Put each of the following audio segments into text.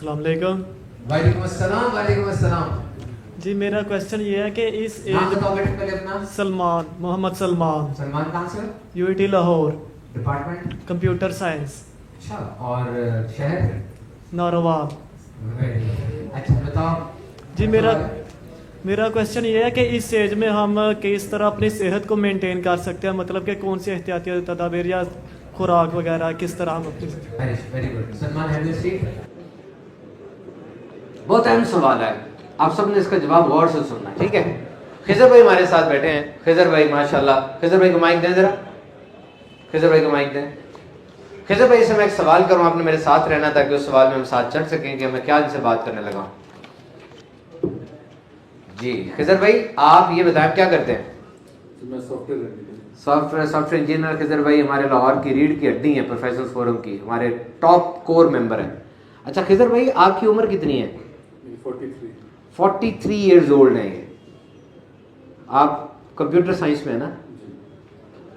अस्सलाम वालेकुम। वालेकुम अस्सलाम, वालेकुम अस्सलाम। जी मेरा क्वेश्चन ये है कि इस नाम एज बताओ बेटे पहले अपना। सलमान, मोहम्मद सलमान, सलमान कहाँ से? UET Lahore, department? Computer science, अच्छा, और शहर? नारोवाल। अच्छा बताओ। जी मेरा क्वेश्चन ये है कि इस एज में हम किस तरह अपनी सेहत को मेंटेन कर सकते हैं, मतलब कि कौन सी एहतियाती तदाबीर या खुराक वगैरह किस तरह हम अपनी। Very good. Salman, have you seen? बहुत अहम सवाल है, आप सबने इसका जवाब गौर से सुनना है, ठीक है। खिजर भाई हमारे साथ बैठे हैं। खिजर भाई माशाल्लाह, खिजर भाई को माइक दें जरा, खिजर भाई को माइक दें। खिजर भाई से मैं एक सवाल करूं, आपने मेरे साथ रहना ताकि उस सवाल में हम साथ चढ़ सकें कि मैं क्या इनसे बात करने लगा हूं। जी खिजर भाई, आप ये बताएं क्या करते हैं? मैं सॉफ्टवेयर इंजीनियर। खिजर भाई हमारे लाहौर की रीढ़ की हड्डी है, प्रोफेसर फोरम की, हमारे टॉप कोर मेंबर हैं। अच्छा खिजर भाई, आपकी उम्र कितनी है? 43 ईयर्स ओल्ड है ये। आप कंप्यूटर साइंस में है ना?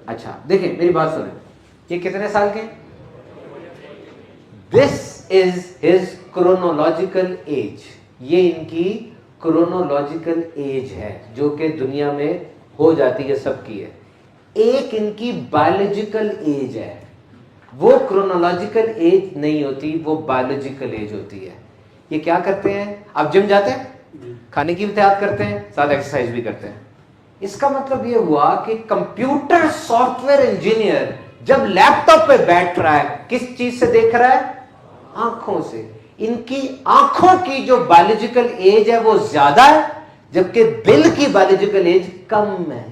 अच्छा देखें मेरी बात सुने, ये कितने साल के? This is his chronological age. ये इनकी क्रोनोलॉजिकल एज है जो कि दुनिया में हो जाती है, सबकी है। एक इनकी बायोलॉजिकल एज है, वो क्रोनोलॉजिकल एज नहीं होती, वो बायोलॉजिकल एज होती है। ये क्या करते हैं? आप जिम जाते हैं, खाने की भी तैयार करते हैं, साथ एक्सरसाइज भी करते हैं। इसका मतलब ये हुआ कि कंप्यूटर सॉफ्टवेयर इंजीनियर जब लैपटॉप पे बैठ रहा है, किस चीज से देख रहा है? आंखों से। इनकी आंखों की जो बायोलॉजिकल एज है वो ज्यादा है, जबकि दिल की बायोलॉजिकल एज कम है।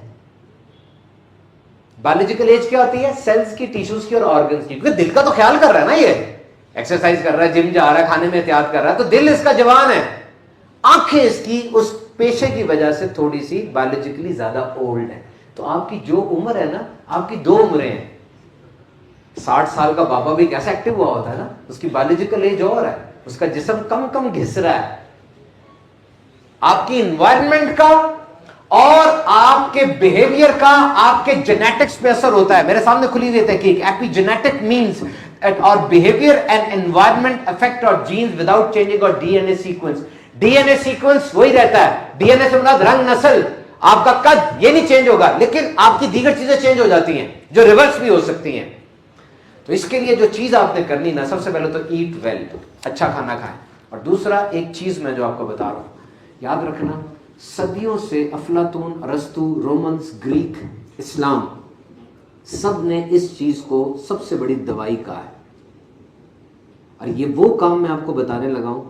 बायोलॉजिकल एज क्या होती है? सेल्स की, टिश्यूज की और ऑर्गन्स की। क्योंकि दिल का तो ख्याल कर रहा है ना, ये एक्सरसाइज कर रहा है, जिम जा रहा है, खाने में एहतियात कर रहा है, तो दिल इसका जवान है। आंखें इसकी उस पेशे की वजह से थोड़ी सी बायोलॉजिकली ज्यादा ओल्ड है। तो आपकी जो उम्र है ना, आपकी दो उम्रें हैं। 60 साल का बाबा भी कैसा एक्टिव हुआ होता है ना, उसकी बायोलॉजिकल एज और है, उसका जिस्म कम कम घिस रहा है। आपकी इन्वायरमेंट का और आपके बिहेवियर का आपके जेनेटिक्स पे असर होता है। मेरे सामने खुली हुई तहकीक, एपिजेनेटिक मींस और बिहेवियर एंड एनवायरनमेंट अफेक्ट और जीन्स विदाउट चेंजिंग और डीएनए सीक्वेंस। डीएनए सीक्वेंस वही रहता है, डीएनए से मतलब रंग, नस्ल, आपका कद, ये नहीं चेंज होगा, लेकिन आपकी दीगर चीजें चेंज हो जाती हैं जो रिवर्स भी हो सकती हैं। तो इसके लिए जो चीज आपने करनी ना, सबसे पहले तो ईट वेल, अच्छा खाना खाएं। और दूसरा एक चीज मैं जो आपको बता रहा हूं, याद रखना, सदियों से अफलातून, अरस्तु, रोमन्स, ग्रीक, इस्लाम, सब ने इस चीज को सबसे बड़ी दवाई कहा है। और ये वो काम मैं आपको बताने लगा हूं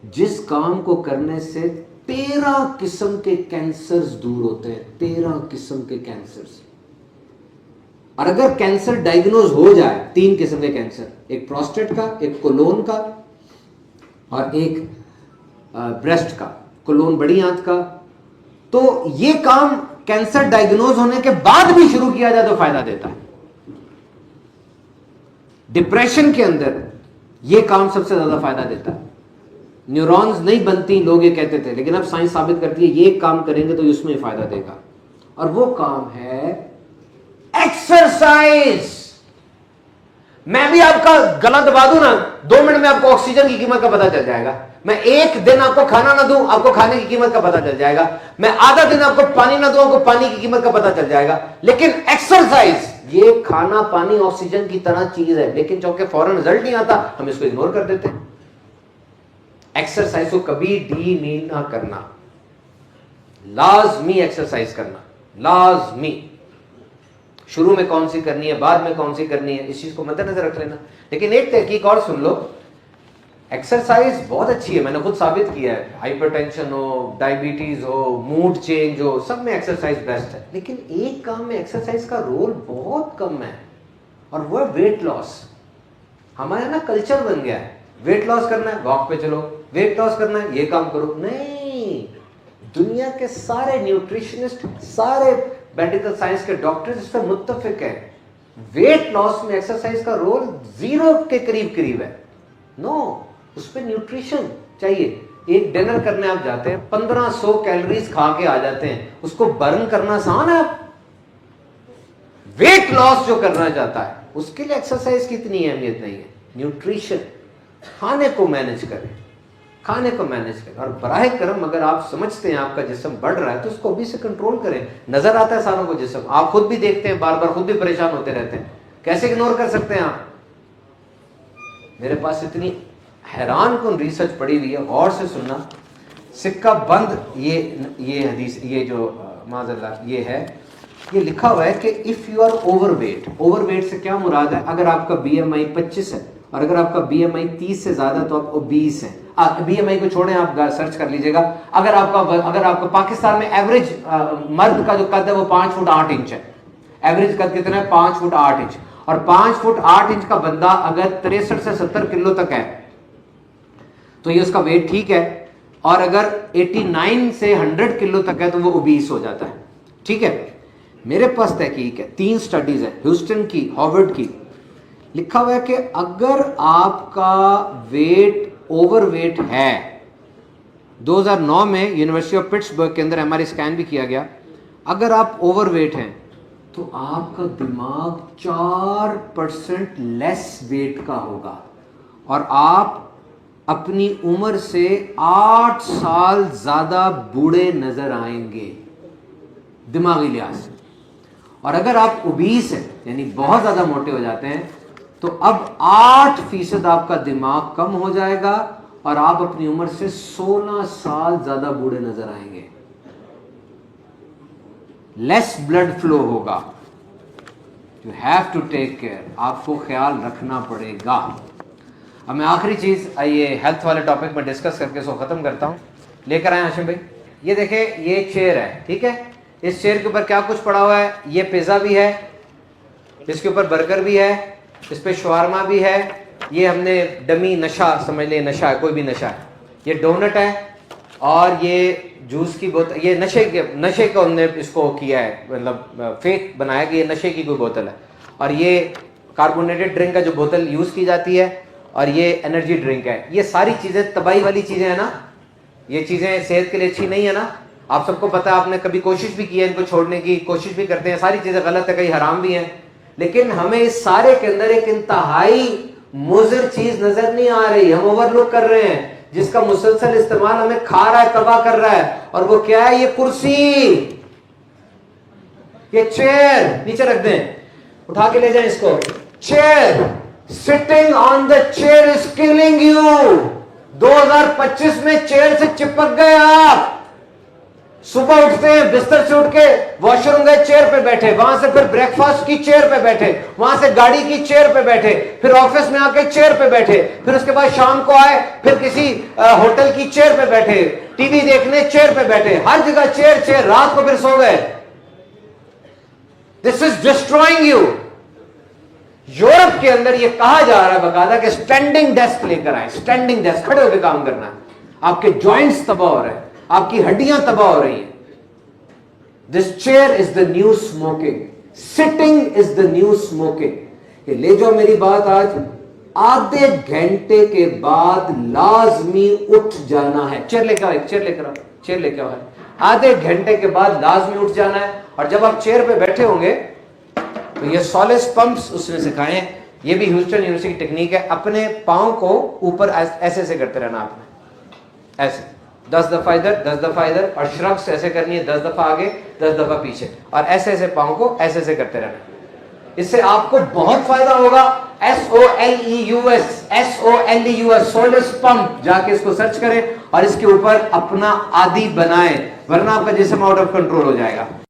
जिस काम को करने से 13 किस्म के कैंसर्स दूर होते हैं। 13 किस्म के कैंसर्स। और अगर कैंसर डायग्नोज हो जाए, 3 किस्म के कैंसर, एक प्रोस्टेट का, एक कोलोन का और एक ब्रेस्ट का, कोलोन बड़ी आंत का, तो ये काम कैंसर डायग्नोज होने के बाद भी शुरू किया जाए तो फायदा देता है। डिप्रेशन के अंदर ये काम सबसे ज्यादा फायदा देता है। न्यूरॉन्स नहीं बनती, लोग ये कहते थे, लेकिन अब साइंस साबित करती है ये काम करेंगे तो उसमें फायदा देगा। और वो काम है एक्सरसाइज। मैं भी आपका गला दबा दूं ना, 2 मिनट में आपको ऑक्सीजन की कीमत का पता चल जाएगा। मैं एक दिन आपको खाना ना दूं, आपको खाने की कीमत का पता चल जाएगा। मैं आधा दिन आपको पानी ना दूं, आपको पानी की कीमत का पता चल जाएगा। लेकिन एक्सरसाइज, ये खाना, पानी, ऑक्सीजन की तरह चीज है, लेकिन चूंकि फौरन रिजल्ट नहीं आता, हम इसको इग्नोर कर देते हैं। एक्सरसाइज को कभी डी ना करना, लाजमी एक्सरसाइज करना, लाजमी। शुरू में कौन सी करनी है, बाद में कौन सी करनी है, इस चीज को मद्देनजर रख लेना। लेकिन एक तहकीक और सुन लो, एक्सरसाइज बहुत अच्छी है, मैंने खुद साबित किया है। हाइपरटेंशन हो, डायबिटीज हो, मूड चेंज हो, सब में एक्सरसाइज बेस्ट है। लेकिन एक काम में एक्सरसाइज का रोल बहुत कम है, और वो है वेट लॉस। हमारा ना कल्चर बन गया है, वेट लॉस करना है वॉक पे चलो, वेट लॉस करना है ये काम करो। नहीं, दुनिया के सारे न्यूट्रिशनिस्ट, सारे मेडिकल साइंस के डॉक्टर्स इस पर मुत्तफिक है, वेट लॉस में एक्सरसाइज का रोल 0 के करीब है। नो, उस पर न्यूट्रिशन चाहिए। एक डिनर करने आप जाते हैं, 1500 कैलोरीज खा के आ जाते हैं, उसको बर्न करना आसान है। वेट लॉस जो करना चाहता है उसके लिए एक्सरसाइज की इतनी अहमियत नहीं है। न्यूट्रिशन, खाने को मैनेज करें, खाने को मैनेज करें। और बराह करम अगर आप समझते हैं आपका जिस्म बढ़ रहा है तो उसको अभी से कंट्रोल करें। नजर आता है सारों को जिस्म, आप खुद भी देखते हैं, बार बार खुद भी परेशान होते रहते हैं, कैसे इग्नोर कर सकते हैं आप? मेरे पास इतनी हैरान कुन रिसर्च पड़ी हुई है, गौर से सुनना। सिक्का बंद ये हदीस, ये जो माज़अल्लाह ये है, ये लिखा हुआ है कि if you are overweight, overweight से क्या मुराद है? अगर आपका BMI 25 है और अगर आपका BMI 30 से ज्यादा तो आप ओबीस हैं। BMI को छोड़ें, आप सर्च कर लीजिएगा। अगर आपका पाकिस्तान में एवरेज मर्द का जो कद है वो 5 फुट 8 इंच है। एवरेज कद कितना है? 5 फुट 8 इंच। और 5 फुट 8 इंच का बंदा अगर 63 से 70 किलो तक है तो ये उसका वेट ठीक है। और अगर 89 से 100 किलो तक है तो वो ओबीस हो जाता है। ठीक है, मेरे पास तहकीक है, 3 स्टडीज है, ह्यूस्टन की, हार्वर्ड की। लिखा हुआ है कि अगर आपका वेट ओवरवेट है, 2009 में यूनिवर्सिटी ऑफ पिट्सबर्ग के अंदर MRI स्कैन भी किया गया, अगर आप ओवरवेट हैं तो आपका दिमाग 4% लेस वेट का होगा और आप अपनी उम्र से 8 साल ज्यादा बूढ़े नजर आएंगे दिमागी लिहाज से। और अगर आप ओबीस हैं, यानी बहुत ज्यादा मोटे हो जाते हैं, तो अब 8% आपका दिमाग कम हो जाएगा और आप अपनी उम्र से 16 साल ज्यादा बूढ़े नजर आएंगे। लेस ब्लड फ्लो होगा। You have to take care, आपको ख्याल रखना पड़ेगा। अब मैं आखिरी चीज ये हेल्थ वाले टॉपिक में डिस्कस करके इसको खत्म करता हूं। लेकर आए हाशिम भाई, ये देखें, ये चेयर है, ठीक है। इस चेयर के ऊपर क्या कुछ पड़ा हुआ है? ये पिज्जा भी है, इसके ऊपर बर्गर भी है, इस पे शवारमा भी है, ये हमने डमी नशा समझ ले, नशा है, कोई भी नशा है, ये डोनट है और ये जूस की बोतल, ये नशे को हमने इसको किया है, मतलब फेक बनाया कि ये नशे की कोई बोतल है। और ये कार्बोनेटेड ड्रिंक का जो बोतल यूज़ की जाती है और ये एनर्जी ड्रिंक है। ये सारी चीज़ें तबाही वाली चीज़ें हैं ना, ये चीज़ें सेहत के लिए अच्छी नहीं है ना। आप सबको पता है, आपने कभी कोशिश भी की है इनको छोड़ने की, कोशिश भी करते हैं, सारी चीज़ें गलत है, कई हराम भी हैं, लेकिन हमें इस सारे के अंदर एक इंतहाई मुज़र चीज़ नज़र नहीं आ रही, हम ओवरलुक कर रहे हैं, जिसका मुसलसल इस्तेमाल हमें खा रहा है, तबाह कर रहा है। और वो क्या है? ये कुर्सी, ये चेयर। नीचे रख दें, उठा के ले जाएं इसको। Chair, sitting on the chair is killing you. 2025 में चेयर से चिपक गए आप। सुबह उठते हैं, बिस्तर से उठ के वॉशरूम गए, चेयर पे बैठे, वहां से फिर ब्रेकफास्ट की चेयर पे बैठे, वहां से गाड़ी की चेयर पे बैठे, फिर ऑफिस में आके चेयर पे बैठे, फिर उसके बाद शाम को आए, फिर किसी होटल की चेयर पे बैठे, टीवी देखने चेयर पे बैठे, हर जगह चेयर चेयर, रात को फिर सो गए। This is destroying you. Europe के अंदर यह कहा जा रहा है बकायदा कि स्टैंडिंग डेस्क लेकर आए, स्टैंडिंग डेस्क, खड़े होकर काम करना है। आपके जॉइंट्स तबाह हो रहे हैं, आपकी हड्डियां तबाह हो रही हैं। This chair is the new smoking, sitting is the new smoking. ये ले जाओ मेरी बात, आज आधे घंटे के बाद लाजमी उठ जाना है। चेयर लेकर आओ, चेयर लेकर आओ, चेयर लेकर आओ। आधे घंटे के बाद लाजमी उठ जाना है। और जब आप चेयर पे बैठे होंगे तो ये सोलेस पंप्स उसने सिखाए हैं, ये भी ह्यूस्टन यूनिवर्सिटी की टेक्निक है। अपने पांव को ऊपर ऐसे ऐसे करते रहना आपने, ऐसे 10 दफा इधर, 10 दफा इधर, और श्रग्स ऐसे करनी है, 10 दफा आगे, 10 दफा पीछे, और ऐसे ऐसे पांव को ऐसे ऐसे करते रहना। इससे आपको बहुत फायदा होगा। SOLEUS, सोलेस पंप, जाके इसको सर्च करें और इसके ऊपर अपना आदी बनाएं, वरना आपका जिस्म आउट ऑफ कंट्रोल हो जाएगा।